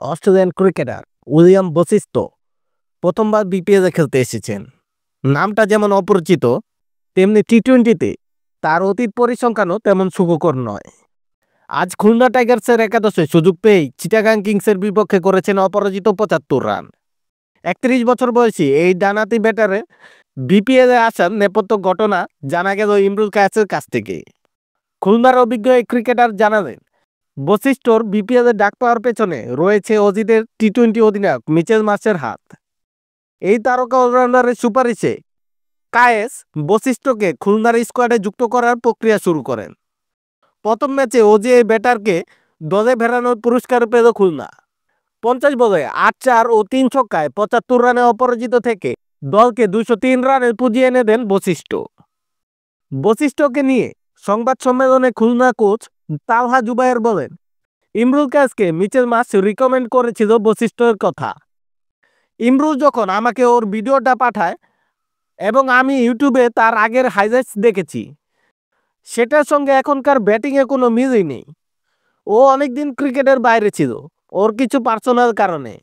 Australian cricketer William Vashishtha প্রথমবার বিপিএলে খেলতে এসেছেন। নামটা যেমন অপরিচিত, তেমনি টি-টোয়েন্টিতে তার অতীত পরিসংখ্যানও তেমন সুখকর নয়। আজ খুলনা টাইগার্সের একাদশে সুযোগ পেয়েই চিটাগাং কিংসের বিপক্ষে করেছেন অপরাজিত ৭৫ রান। ৩১ বছর বয়সী এই ডানহাতি ব্যাটারের বিপিএলে আসার নেপথ্য ঘটনা জানা গেল ইমরুল কায়েসের কাছ থেকে। খুলনার অভিজ্ঞ এই ক্রিকেটার জানালেন, বশিষ্ঠর বিপিএলে ডাক পাওয়ার পেছনে রয়েছে অজিতের টি-টোয়েন্টি অধিনায়ক মিচেল মার্শের হাত। এই তারকা অলরাউন্ডারের সুপারিশে কায়েস বশিষ্ঠকে খুলনার স্কোয়াডে যুক্ত করার প্রক্রিয়া শুরু করেন। প্রথম ম্যাচে ওজি এই ব্যাটারকে দলে ফেরানোর পুরস্কার পেল খুলনা। ৫০ বলে ৮-৪ ও ৩ ছক্কায় ৭৫ রানে অপরাজিত থেকে দলকে ২০৩ রানের পুঁজি এনে দেন বশিষ্ঠ। বশিষ্ঠকে নিয়ে সংবাদ সম্মেলনে খুলনা কোচ তালহা জুবায়ের বলেন, ইমরুল কায়েসকে মিচেল মার্শ রিকমেন্ড করেছিল বশিষ্ঠের কথা। ইমরুল যখন আমাকে ওর ভিডিওটা পাঠায় এবং আমি ইউটিউবে তার আগের হাইলাইটস দেখেছি, সেটার সঙ্গে এখনকার ব্যাটিংয়ে কোনো মিলই নেই। ও অনেকদিন ক্রিকেটের বাইরে ছিল, ওর কিছু পার্সোনাল কারণে।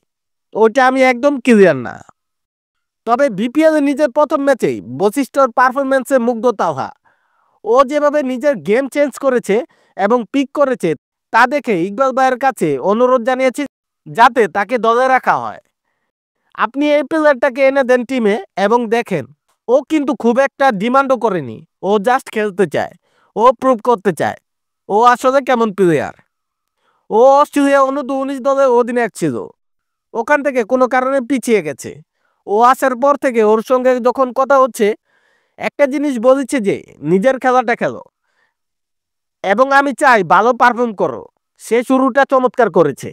ওইটা আমি একদম ক্লিয়ার না। তবে বিপিএলে নিজের প্রথম ম্যাচেই বশিষ্ঠর পারফরম্যান্সে মুগ্ধ তালহা। ও যেভাবে নিজের গেম চেঞ্জ করেছে এবং পিক করেছে তা দেখে ইকবাল ভাইয়ের কাছে অনুরোধ জানিয়েছি যাতে তাকে দলে রাখা হয়। আপনি এই প্লেয়ারটাকে এনে দেন টিমে এবং দেখেন, ও কিন্তু খুব একটা ডিমান্ডও করেনি, ও জাস্ট খেলতে চায়, ও প্রুভ করতে চায় ও আসলে কেমন প্লেয়ার। ও অস্ট্রেলিয়া অনূর্ধ্ব-১৯ দলের অধিনায়ক ছিল, ওখান থেকে কোনো কারণে পিছিয়ে গেছে। ও আসার পর থেকে ওর সঙ্গে যখন কথা হচ্ছে, একটা জিনিস বলেছে যে নিজের খেলাটা খেলো এবং আমি চাই ভালো পারফর্ম করো। সে শুরুটা চমৎকার করেছে।